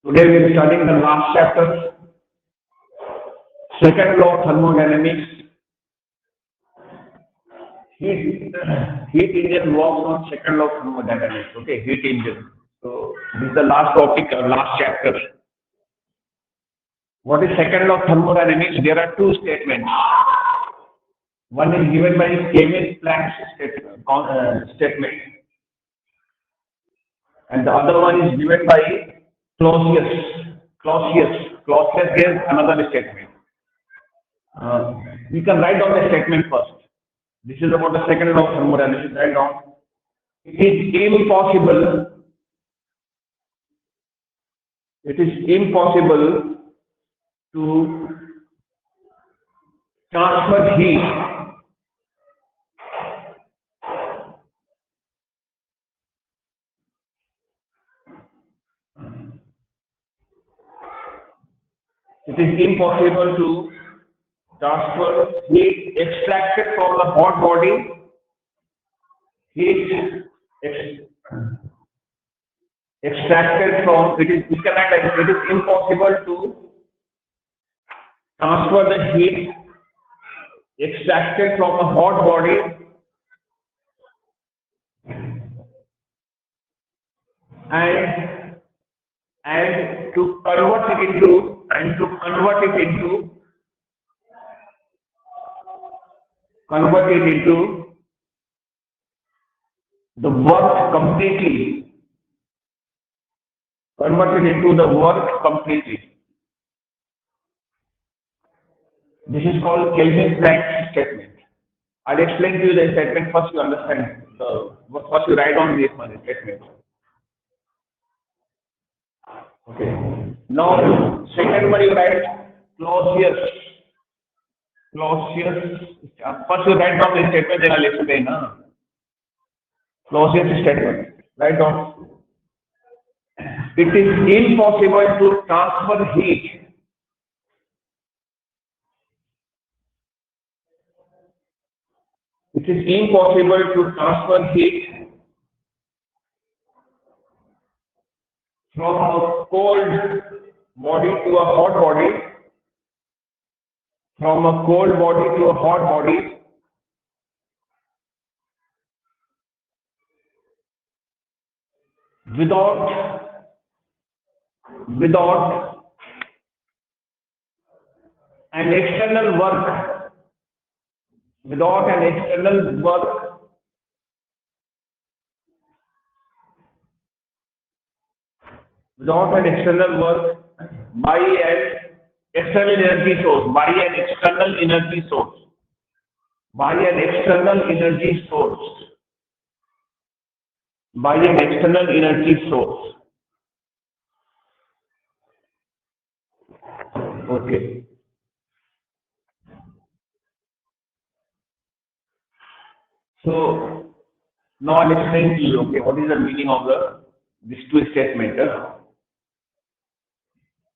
Today we are studying the last chapter, second law of thermodynamics. Heat engine works on second law of thermodynamics. Okay, heat engine. So this is the last topic, last chapter. What is second law of thermodynamics? There are two statements. One is given by Kevin Planck's statement, and the other one is given by Clausius. Clausius gives another statement. We can write down the statement first. This is about the second law of thermodynamics. Write down. It is impossible to transfer heat extracted from the hot body. It is impossible to transfer the heat extracted from a hot body and to convert it into the work completely. This is called Kelvin Planck's statement. I'll explain to you the statement first. You understand. First you write down this one statement. Okay. Now second one you write Clausius. First you write down the statement, then I'll explain. Clausius statement. Write down. It is impossible to transfer heat from a cold body to a hot body, without an external work by an external energy source. Okay. So now I'll explain to you. Okay, what is the meaning of these two statements?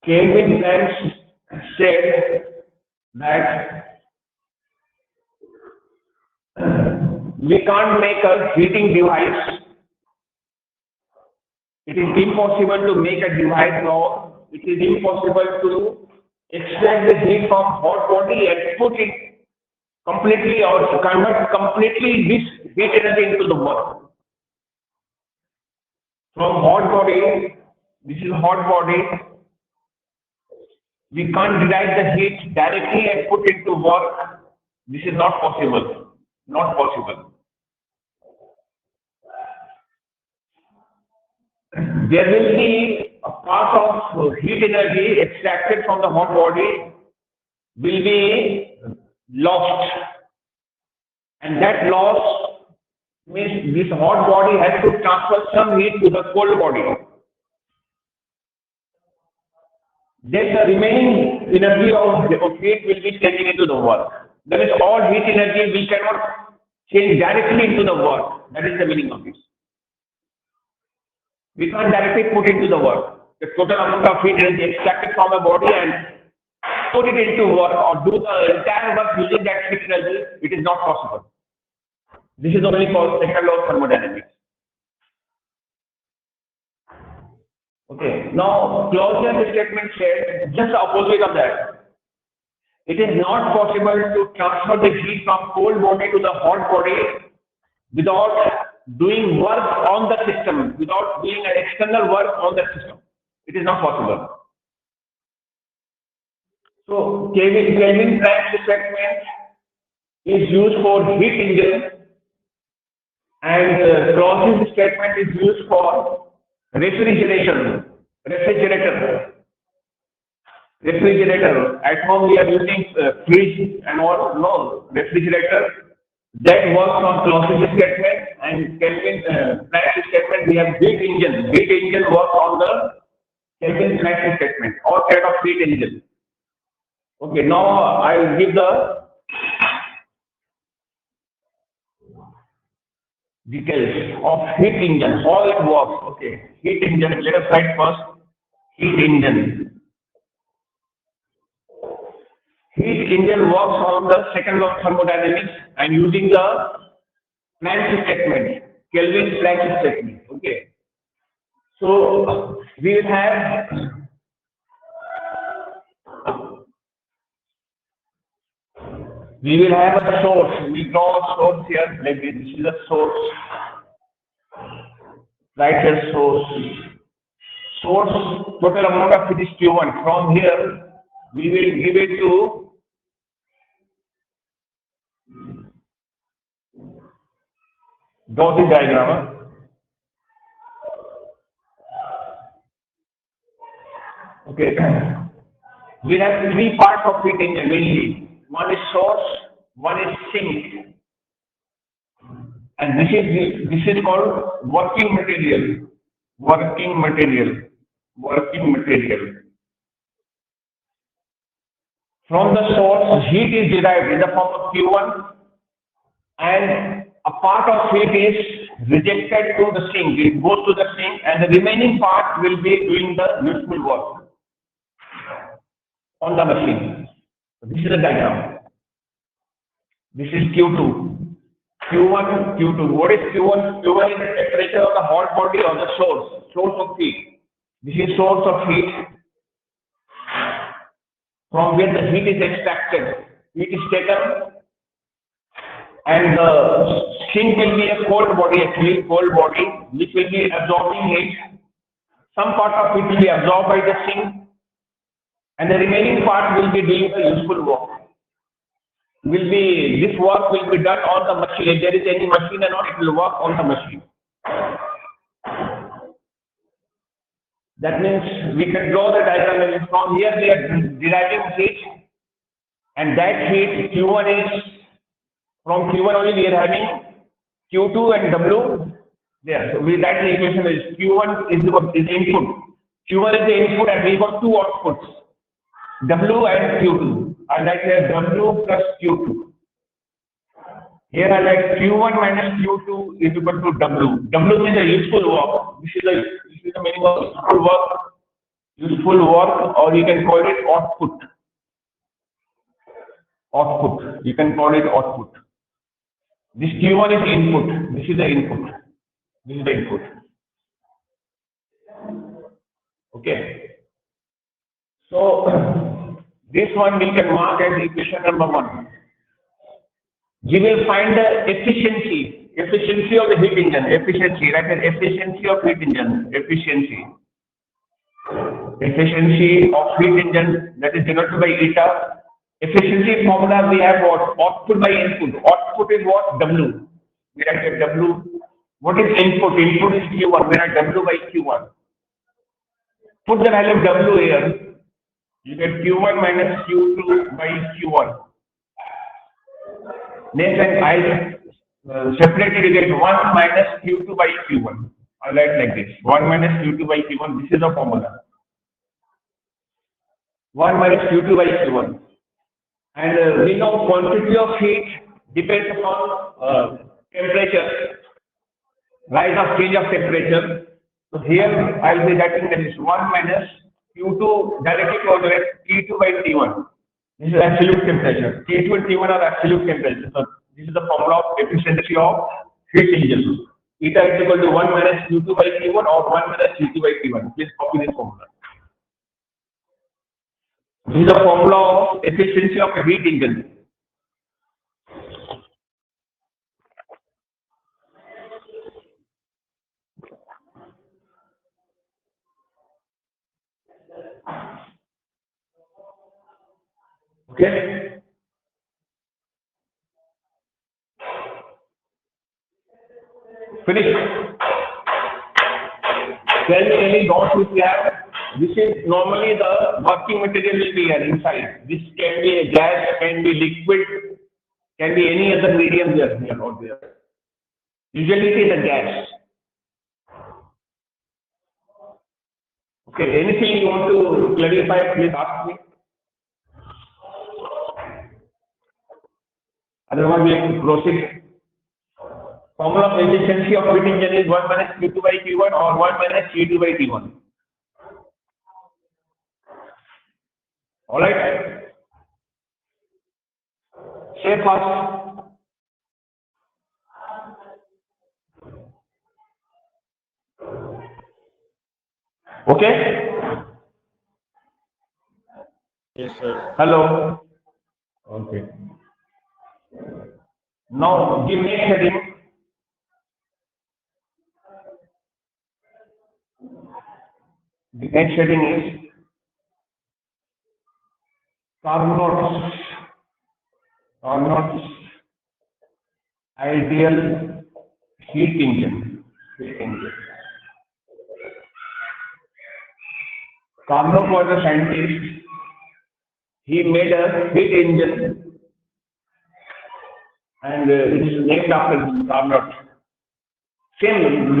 Kelvin Planck said that we can't make a heating device. It is impossible to make a device now. It is impossible to extract the heat from hot body and put it completely or convert completely this heat energy into the work. From hot body, this is hot body. We can't derive the heat directly and put it to work. This is not possible. There will be a part of heat energy extracted from the hot body will be lost, and that loss means this hot body has to transfer some heat to the cold body. Then the remaining energy of heat will be changing into the work. That is, all heat energy we cannot change directly into the work. That is the meaning of this. We can't directly put into the work the total amount of heat energy extracted from a body and put it into work or do the entire work using that heat energy. It is not possible. This is only called second law of thermodynamics. Okay. Now, Clausius statement said just the opposite of that. It is not possible to transfer the heat from cold body to the hot body without doing work on the system, without doing an external work on the system. It is not possible. So, Kelvin Planck statement is used for heat engine, and Clausius statement is used for refrigeration, refrigerator. Refrigerator. At home we are using fridge and all. No, refrigerator. That works on Clausius statement, and Kelvin Planck statement. We have heat engine. Heat engine works on the Kelvin Planck statement. All kind of heat engine. Okay. Now I will give the details of heat engine. How it works. Okay. Heat engine. Let us write first. Heat engine. Heat engine works on the second law of thermodynamics and using the Planck statement, Kelvin Planck statement. Okay. So we will have a source. We draw a source here. Like this is a source. Right here, source. Source total amount of heat is Q1. From here, we will give it to dotted diagram. Okay. We have three parts of heat engine mainly. One is source, one is sink, and this is called working material. Working material. Working material. From the source, heat is derived in the form of Q1, and a part of heat is rejected to the sink. It goes to the sink, and the remaining part will be doing the useful work on the machine. This is the diagram. This is Q2. Q1, Q2. What is Q1? Q1 is the temperature of the hot body or the source of heat. This is source of heat from where the heat is extracted. Heat is taken, and the sink will be a cold body, actually cold body, which will be absorbing heat. Some part of it will be absorbed by the sink, and the remaining part will be doing the useful work. This work will be done on the machine. If there is any machine or not, it will work on the machine. That means we can draw the diagram. From here we are deriving heat, and that heat Q1 is from Q1 only we are having Q2 and W there. So we that the equation is Q1 is input. Q1 is the input, and we got two outputs, W and Q2. I like here W plus Q2. Here I like Q1 minus Q2 is equal to W. W means a useful work. This is the meaning of useful work. Useful work, or you can call it output. Output. You can call it output. This Q1 is input. This is the input. This is the input. Okay. So this one we can mark as equation number 1. We will find the efficiency of the heat engine. Efficiency, right? Efficiency of heat engine. Efficiency of heat engine, that is denoted by eta. Efficiency formula we have what? Output by input. Output is what? W. We write here W. What is input? Input is Q1. We write W by Q1. Put the value of W here. You get Q1 minus Q2 by Q1. Next, I separated, you get 1 minus Q2 by Q1. I write like this. 1 minus Q2 by Q1. This is the formula. 1 minus Q2 by Q1. And we know quantity of heat depends upon temperature, rise of change of temperature. So here I will be writing that is 1 minus Q2 directly correlates T2 by T1. This is absolute temperature. T2 and T1 are absolute temperature. So this is the formula of efficiency of heat engine. Eta is equal to 1 minus Q2 by Q1 or 1 minus Q2 by Q1. Please copy this formula. This is the formula of efficiency of a heat engine. Okay. Finish. Tell me any dots which we have. This is normally the working material will be here inside. This can be a gas, can be liquid, can be any other medium here or there. Usually it is a gas. Okay, anything you want to clarify, please ask me. Otherwise, we have to proceed. Formula of efficiency of heat engine is 1 minus Q2 by Q1 or 1 minus Q2 by T1. All right. Say first. Okay. Yes, sir. Hello. Okay. Now give next heading. The next heading is Carnot's ideal heat engine. Carnot was a scientist. He made a heat engine, and it is named after Carnot. Same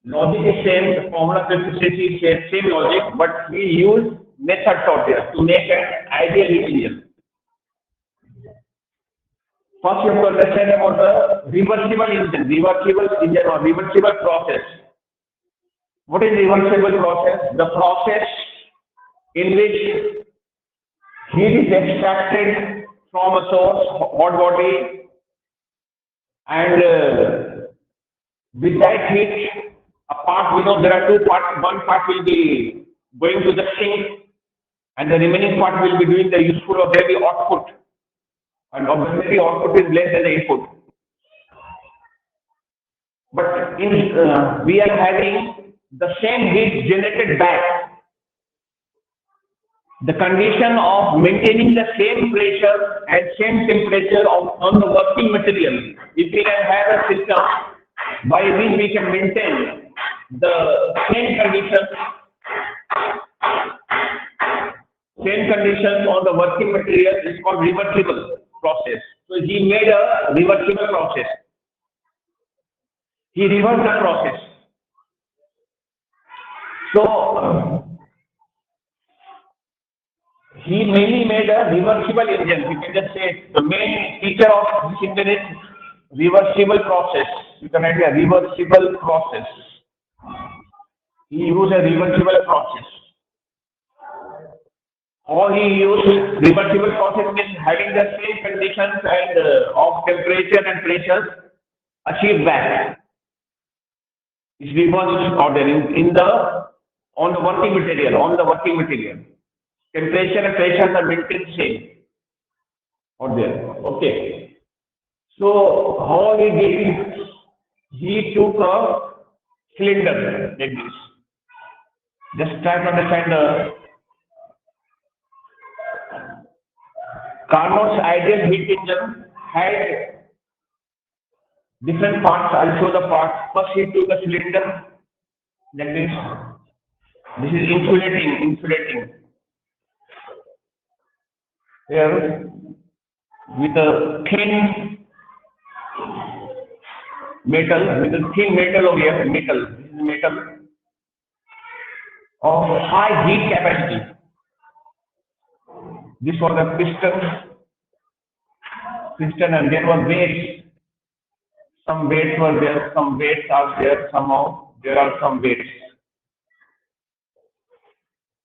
logic is same, the formula of efficiency is same logic, but we use methods out there to make an ideal heat engine. First, you have to understand about the reversible engine or reversible process. What is reversible process? The process in which heat is extracted from a source, hot body, and with that heat, a part, there are two parts. One part will be going to the sink, and the remaining part will be doing the useful or daily output. And obviously, output is less than the input. But we are having the same heat generated back. The condition of maintaining the same pressure and same temperature on the working material. If we can have a system by which we can maintain the same conditions on the working material is called reversible process. So he made a reversible process. He reversed the process. So he mainly made a reversible engine. You can just say the main feature of this engine is reversible process. You can have a reversible process. He used a reversible process. Or he used reversible process means having the same conditions and of temperature and pressures achieved back. It's reversed order on the working material. Temperature and pressures are maintained same. Or there. Okay. So how he did it? He took a cylinder like this. Just try to understand the Carnot's ideal heat engine had different parts. I'll show the parts. First he took a cylinder like this. This is insulating. Here with a thin metal over here, metal of high heat capacity. This was a piston, and there was weights. Some weights were there, some weights are there, somehow there are some weights.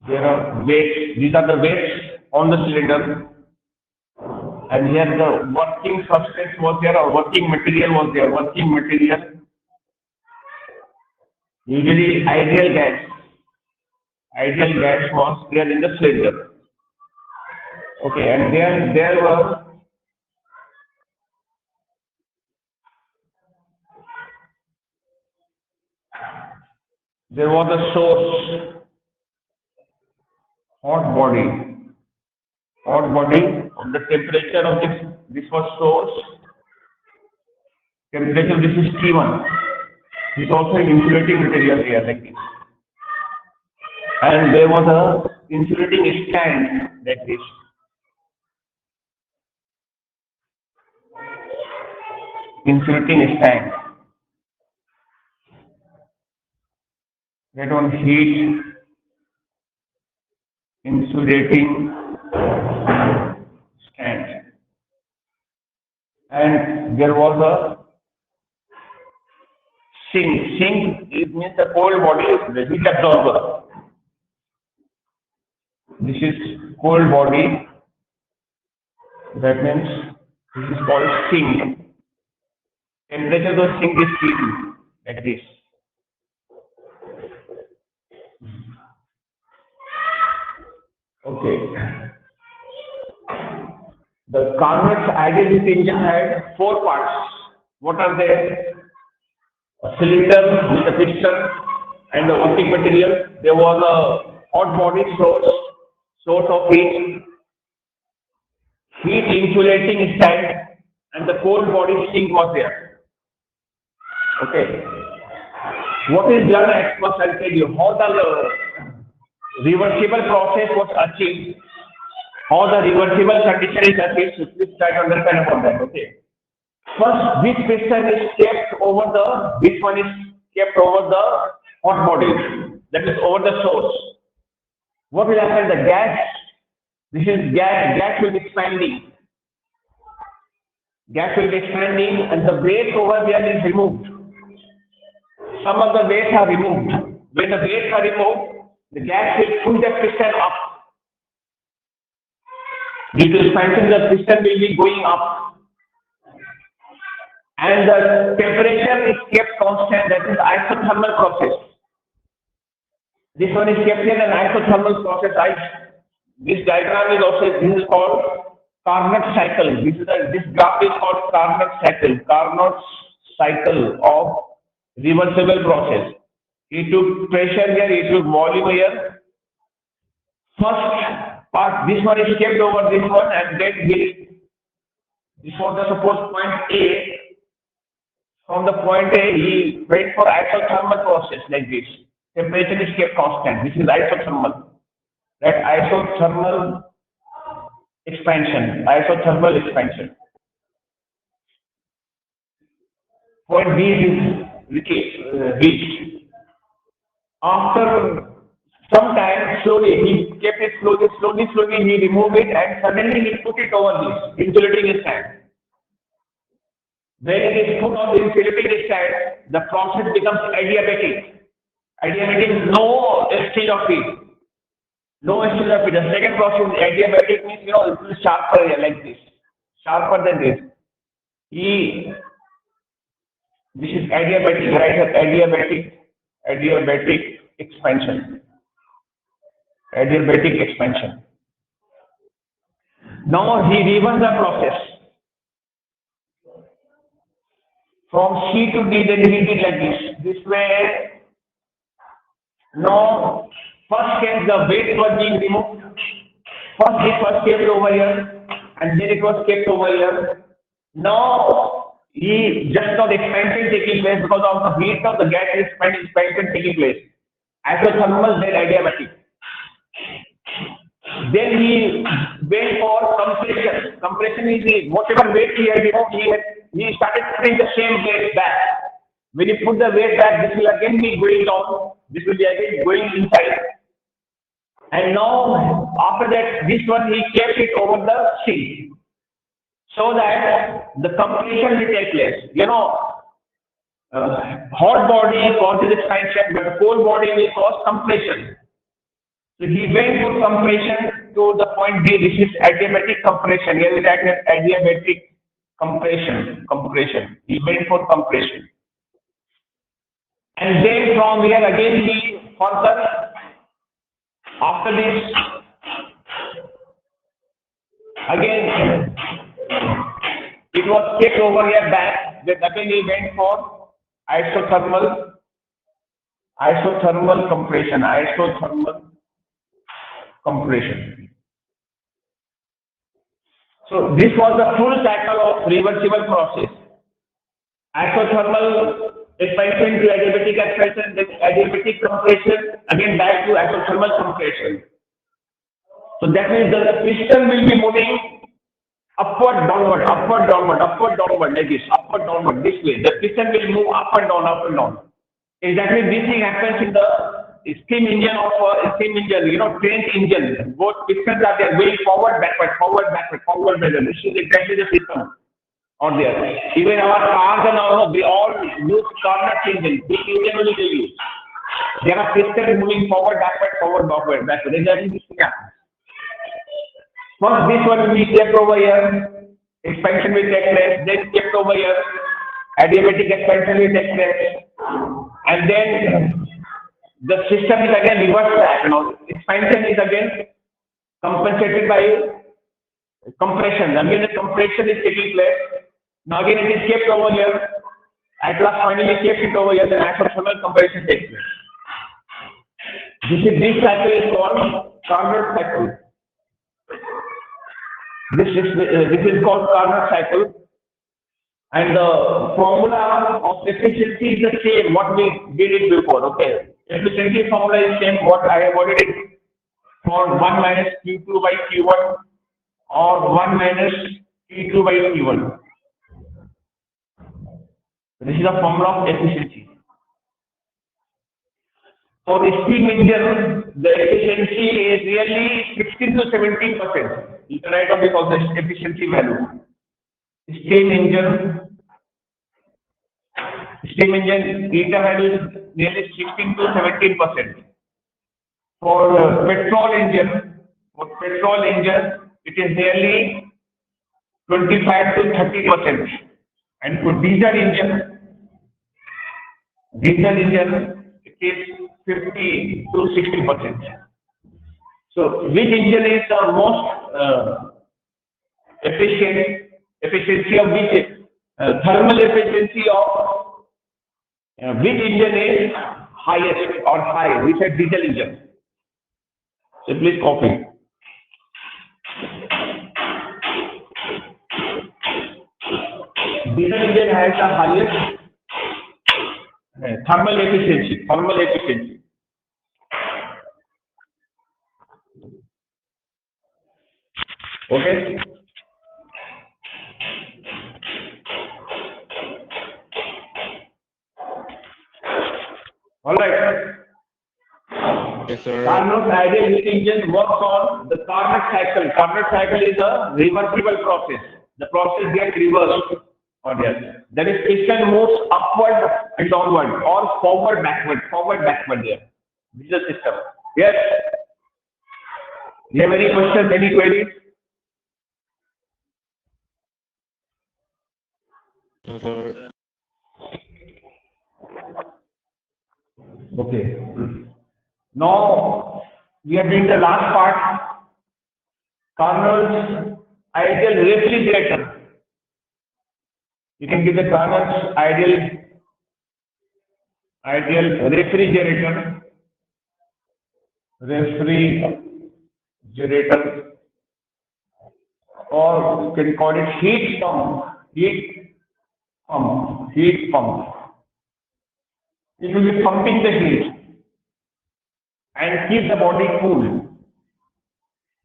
There are weights, these are the weights on the cylinder. And here the working substance was there or working material was there. Working material, usually ideal gas. Ideal gas was there in the cylinder. Okay, and there was a source, hot body. Hot body of the temperature of this was source. Temperature, this is T1. This is also an insulating material here like this. And there was a insulating stand like this. Insulating stand. That on heat insulating stand. And there was a sink. Sink means the cold body, the heat absorber. This is cold body. That means this is called sink. Temperature of the sink is T2, like this. Okay. The Carnot's ideal heat engine had four parts. What are they? A cylinder with a piston and the working material. There was a hot body source of heat insulating stand, and the cold body sink was there. Okay. What is done at first? I'll tell you how the reversible process was achieved, how the reversible condition is achieved. So please try to understand about that. Okay. First, this piston is kept over this one is kept over the hot body, that is over the source. What will happen? The gas, this is gas will be expanding. Gas will be expanding and the weight over there is removed. Some of the weights are removed. When the weights are removed, the gas will push the piston up. Due to expansion, the piston will be going up. And the temperature is kept constant, that is isothermal process. This one is kept in an isothermal process. This diagram is also, this is called Carnot cycle. This graph is called Carnot cycle. Carnot cycle of reversible process. He took pressure here, he took volume here. First part, this one is kept over this one, and then this was the suppose point A. From the point A, he went for isothermal process like this. Temperature is kept constant. This is isothermal. That isothermal expansion. Isothermal expansion. Point B is reached. After some time, slowly, he kept it slowly, he removed it and suddenly he put it over this insulating stand. When it is put on the insulating stand, the process becomes adiabatic. Adiabatic is no exchange of heat. No exchange of heat. The second process is adiabatic means, it is sharper like this. Sharper than this. This is adiabatic, right? Adiabatic expansion. Adiabatic expansion. Now he reversed the process. From C to D, then he did like this. This way, now, first case the weight was being removed. First it was kept over here, and then it was kept over here. Now, the expansion taking place because of the heat of the gas expansion taking place. Isothermal, then adiabatic. Then he went for compression. Compression is whatever weight he had removed, he started putting the same weight back. When you put the weight back, this will again be going down. This will be again going inside. And now, after that, this one he kept it over the sink. So that the compression will take place. Hot body causes expansion, but cold body will cause compression. So he went for compression to the point D, this is adiabatic compression. Here is adiabatic compression. He went for compression. And then from here again he further, after this, again it was kept over here back, then again he went for isothermal compression. So this was the full cycle of reversible process. Isothermal expansion to adiabatic expansion, then adiabatic compression, again back to isothermal compression. So that means the piston will be moving upward, downward, like this, upward, downward, this way. The piston will move up and down. Exactly this thing happens in the steam engine train engine. Both pistons are there, going forward, backward. This is exactly the system on there. Even our cars and all, they all use Carnot engine. This engine only they use. There are pistons moving forward, backward. Exactly this thing happens. First, this one will be kept over here, expansion will take place, then kept over here, adiabatic expansion will take place, and then the system is again reversed back. Expansion is again compensated by compression. Again, the compression is taking place. Now again, it is kept over here. At last, finally kept it over here. Then isothermal compression takes place. This cycle is called Carnot cycle. This is called Carnot cycle, and the formula of efficiency is the same what we did it before. Okay, efficiency formula is same what I have already for 1 minus Q2 by Q1 or 1 minus Q2 by Q1. This is the formula of efficiency. For the steam engine, the efficiency is really 16 to 17%. You can write down this also efficiency value. Steam engine eta value is nearly 16 to 17%. For petrol engine, it is nearly 25 to 30%. And for diesel engine, it is 50 to 60%. So, which engine is the most efficiency of which thermal efficiency of which engine is highest or high? We said diesel engine. So please copy. Diesel engine has the highest thermal efficiency. Okay. All right. Yes, sir. Carnot ideal heat engine works on the Carnot cycle. Carnot cycle is a reversible process. The process gets reversed on here. That is, piston moves upward and downward or forward, backward there. This is the system. Yes. You have any questions, any queries? No, sir. Okay. Now we are doing the last part. Carnot's ideal refrigerator. You can give the Carnot's ideal refrigerator, or you can call it heat pump. It will be pumping the heat and keep the body cool,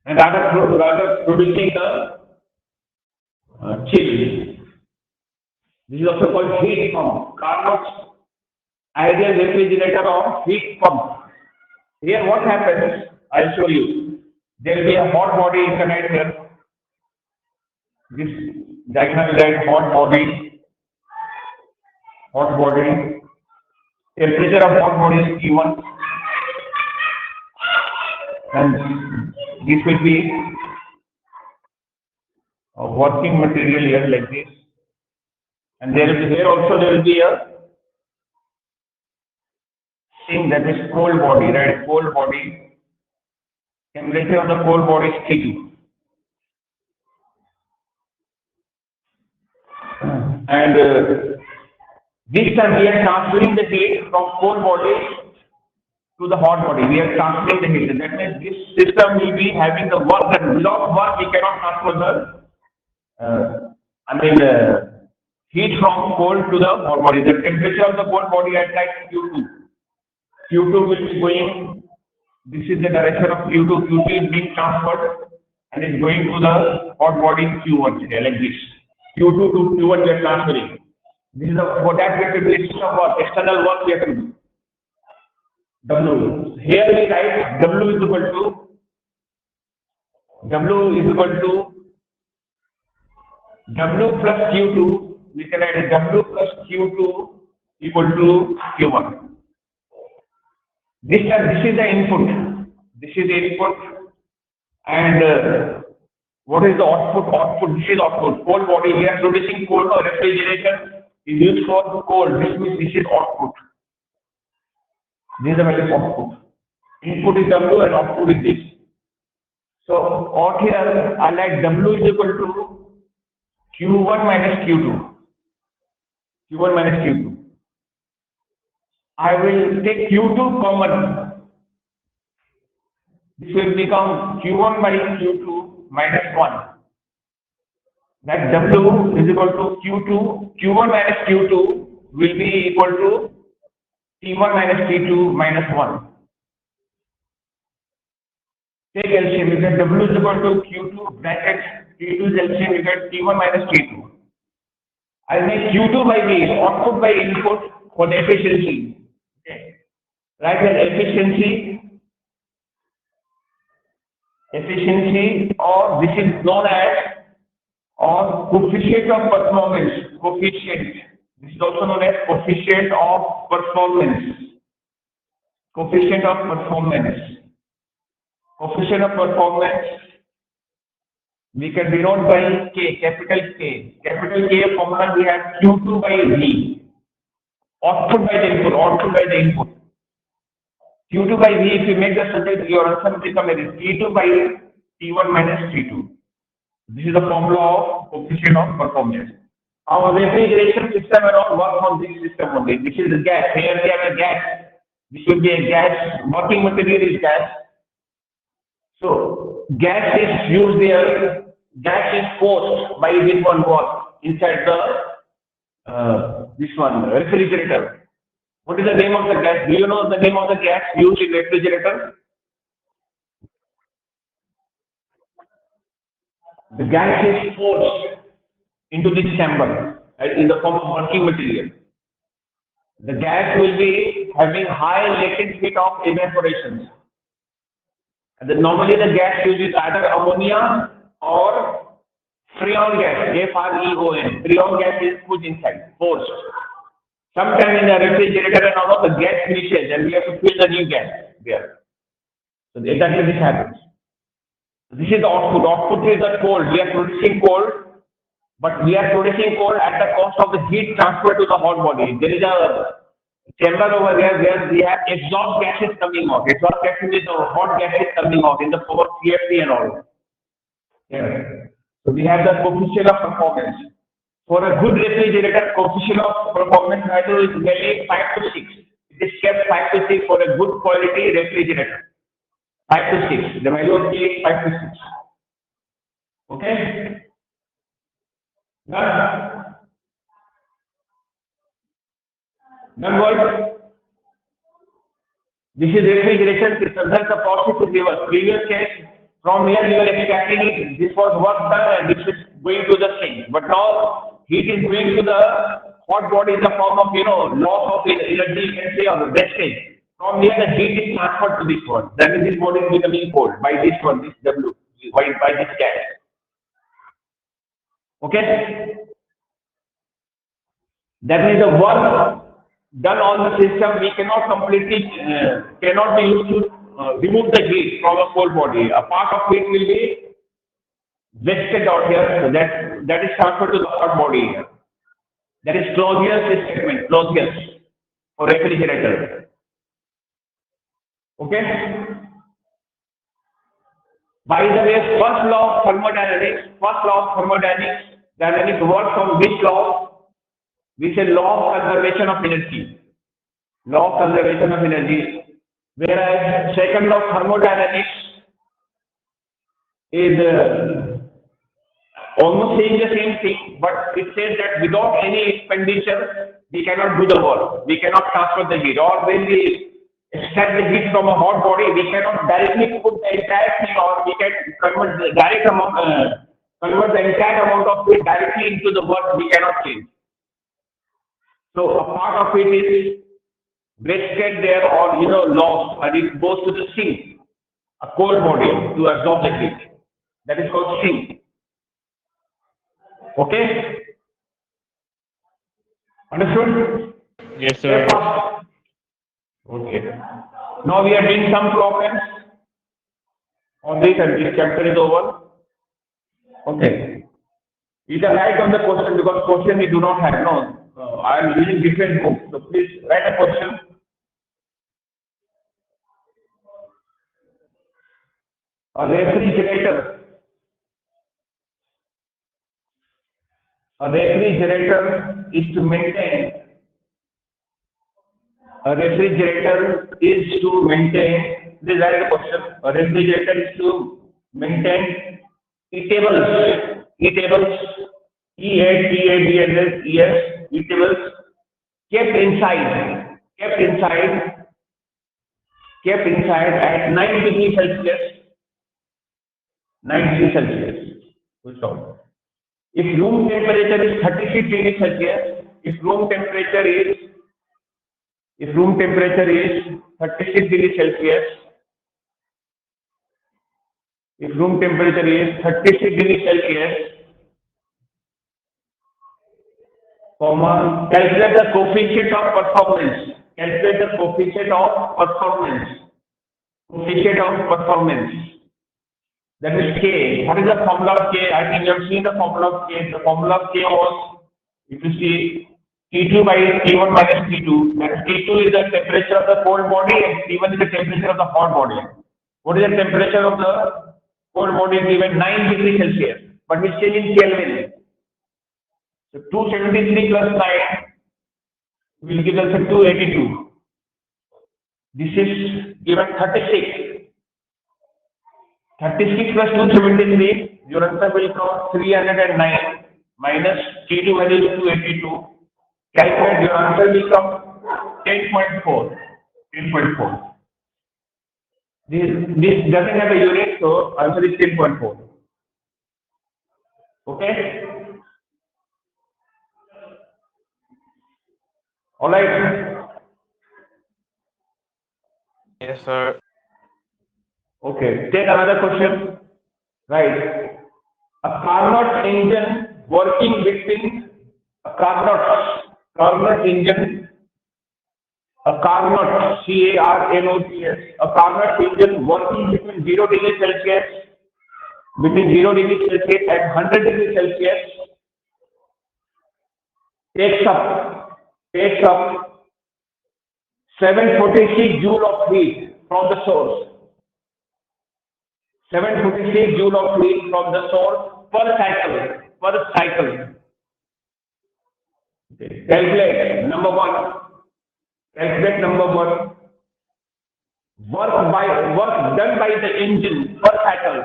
and rather producing the chill. This is also called heat pump. Carnot's ideal refrigerator or heat pump. Here what happens, I'll show you. There will be a hot body inside here. This diagonal line, hot body. Temperature of hot body is T1, and This will be a working material here like this. And there will be here also there will be a thing that is cold body, right? Cold body. Temperature of the cold body is T2. And this time we are transferring the heat from cold body to the hot body. We are transferring the heat. That means this system will be having the work done. Without work, we cannot transfer the, heat from cold to the hot body. The temperature of the cold body at like Q2. Q2 will be going, this is the direction of Q2. Q2 is being transferred and is going to the hot body Q1, like this. Q2 to Q1 we are transferring. This is for that we have to do system work, external work we have to do. W. Here we write W is equal to W plus Q2. We can write W plus Q2 equal to Q1. This is the input. This is the input. And what is the output? Output. This is output. Cold body. We are producing cold or refrigeration is used for cold. This means this is output. This is the value of output. Input is W and output is this. So out here I like W is equal to Q1 minus Q2. Q1 minus Q2. I will take Q2 common. This will become Q1 by Q2 minus 1. That W is equal to Q2. Q1 minus Q2 will be equal to T1 minus T2 minus 1. Take LCM, you get W is equal to Q2 bracket T2 is LCM, you get T1 minus T2. I make Q2 by V, output by input for the efficiency. Okay. Right, then efficiency, or this is known as or coefficient of performance. Coefficient. This is also known as coefficient of performance. Coefficient of performance. Coefficient of performance we can denote by K, capital K. Capital K formula we have Q2 by V. Output by the input, output by the input. Q2 by V, if you make the subject, your answer will become T2 by T1 minus T2. This is the formula of coefficient of performance. Our refrigeration system and all work on this system only. This is the gas. Here we have a gas. This will be a gas. Working material is gas. So gas is used there. Gas is forced by this one wall inside the this one refrigerator. What is the name of the gas? Do you know the name of the gas used in refrigerator? The gas is forced into this chamber in the form of working material. The gas will be having high latent heat of evaporation. And normally the gas used is either ammonia or freon gas, F-R-E-O-N. Freon gas is put inside, forced. Sometime in the refrigerator and all of the gas finishes and we have to fill the new gas there. So exactly this happens. This is the output. Output is the cold. We are producing cold, but we are producing cold at the cost of the heat transfer to the hot body. There is a chamber over there where we have exhaust gases coming out. Exhaust gases is the hot gases coming out in the form of CFC and all. Yeah. So we have the coefficient of performance. For a good refrigerator, coefficient of performance value is nearly 5 to 6. It is kept 5 to 6 for a good quality refrigerator. 5 to 6. The value of K is 5 to 6. Okay? Done. Done what? This is refrigeration system. That's the process to give us. Previous case, from here we were extracting it. This was work done and this is going to the sink. But now heat is going to the hot body in the form of, loss of energy, you can say, or the wastage. From here the heat is transferred to this one. That is this body is becoming cold by this one, this W, by this gas. Okay? That means the work done on the system we cannot completely, cannot be used to remove the heat from a cold body. A part of heat will be wasted out here. So that is transferred to the hot body here. That is Clausius' statement. Clausius for refrigerator. Okay. By the way, first law of thermodynamics works on which law? We say law of conservation of energy. Law of conservation of energy. Whereas second law of thermodynamics is almost saying the same thing, but it says that without any expenditure, we cannot do the work. We cannot transfer the heat. Or when we extract the heat from a hot body, we cannot directly put the entire thing, or we can convert the entire amount of heat directly into the work. We cannot change. So a part of it is wasted there, or lost, and it goes to the sink, a cold body, to absorb the heat. That is called sink. Okay? Understood? Yes, sir. Okay. Now we are doing some problems on this, and this chapter is over. Okay. You can write on the question, because question we do not have. No, I am using different books. So please write a question. A refrigerator. A refrigerator is to maintain. A refrigerator is to maintain. This is the question. A refrigerator is to maintain eatables. Eatables. E-A-T-A-B-L-S-E-S. Eatables kept inside at 9 degrees Celsius. 9 degrees Celsius. Full stop. If room temperature is 36 degrees Celsius, if room temperature is 36 degrees Celsius, calculate the coefficient of performance. That is K. What is the formula of K? I think you have seen the formula of K. The formula of K was, if you see, T2 by T1 minus T2. That is, T2 is the temperature of the cold body and T1 is the temperature of the hot body. What is the temperature of the cold body? Given 9 degrees Celsius, but we change in Kelvin. So 273 plus 9 will give us a 282. This is given 36. 36 plus 273, your answer will come 309 minus T2 value is 282. Calculate, your answer will come 10.4. This doesn't have a unit, so answer is 10.4. Okay? Alright. Yes, sir. Okay, take another question. Right. A Carnot engine working between a Carnot engine, a Carnot, C-A-R-N-O-T-S, a Carnot engine working between 0 degrees Celsius, and 100 degrees Celsius takes up 746 joule of heat from the source. 746 joule of heat from the source per cycle. Okay. Calculate number one. Work done by the engine per cycle.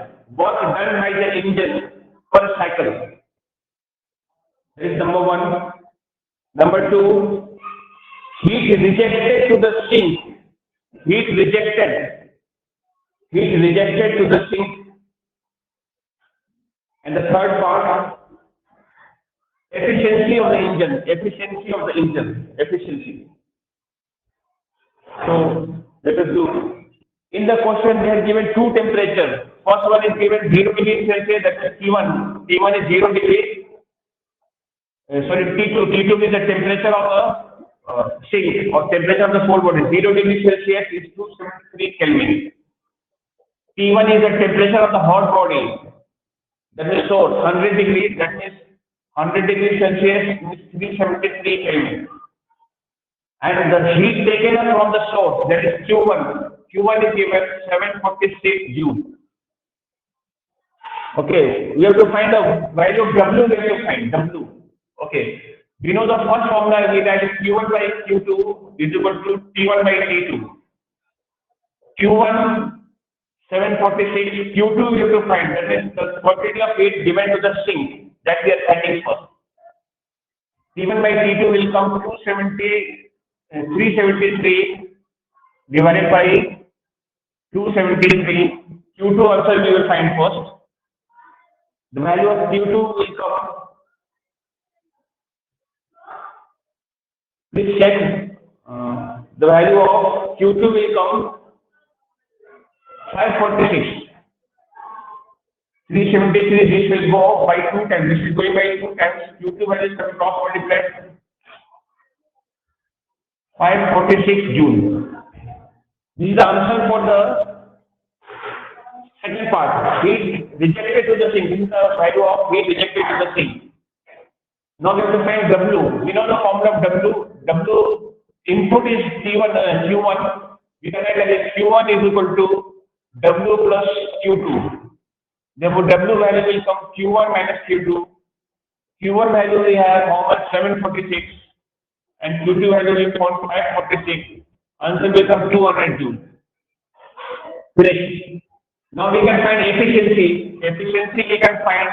This is number one. Number two, heat rejected to the sink. Heat rejected to the sink. And the third part, efficiency of the engine. So let us do. In the question, they have given two temperatures. First one is given 0 degrees Celsius, that is T1. T1 is 0 degrees. T2 is the temperature of the sink, or temperature of the cold body. 0 degrees Celsius is 273 Kelvin. T1 is the temperature of the hot body. That is source, 100 degrees, that means 100 degrees Celsius is 373 Kelvin. And the heat taken from the source, that is Q1. Q1 is given 746 Joule. Okay, we have to find the value of W, we have to find W. Okay, we know the first formula is that Q1 by Q2 is equal to T1 by T2. Q1 746, Q2 we have to find, that is the quantity of heat given to the sink that we are finding first. T1 by T2 will come 373 divided by 273. Q2 also we will find first. The value of Q2 will come. Please check. The value of Q2 will come 546. 373, this will go by 2 times. This is going by 2 times. Q2 value is coming cross multiplied. 546 Joule. This is the answer for the second part. Heat rejected to the sink. This is the value of heat rejected to the sink. Now we have to find W. We know the formula of W. W input is T1, Q1. We can write that is Q1 is equal to W plus Q2. Therefore, W value will come Q1 minus Q2. Q1 value we have how much? 746. And Q2 value will come 546. Answer will come 200 Joule. Finish. Now we can find efficiency. Efficiency we can find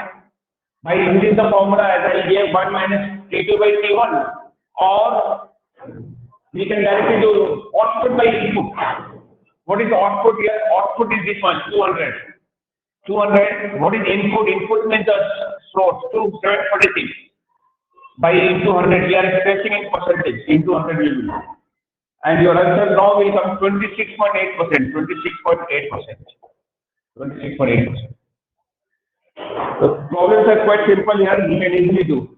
by using the formula as I gave 1 minus T2 by T1. Or we can directly do output by input. What is the output here? Output is this one, 200. 200. What is input? Input means the source, 746. By 200, we are expressing in percentage. Into 100 will be. And your answer now will come 26.8%. 26.8%. 26.8%. The problems are quite simple here. You can easily do.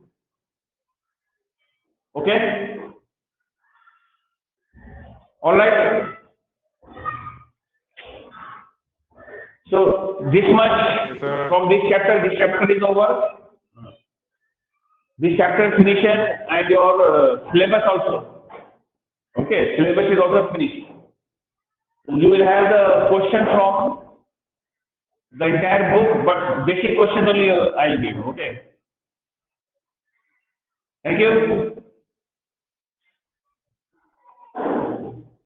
Okay? All right. So this much from this chapter. This chapter is over. This chapter is finished and your syllabus also. Okay, syllabus is also finished. You will have the question from the entire book, but basic questions only I'll give. Okay. Thank you.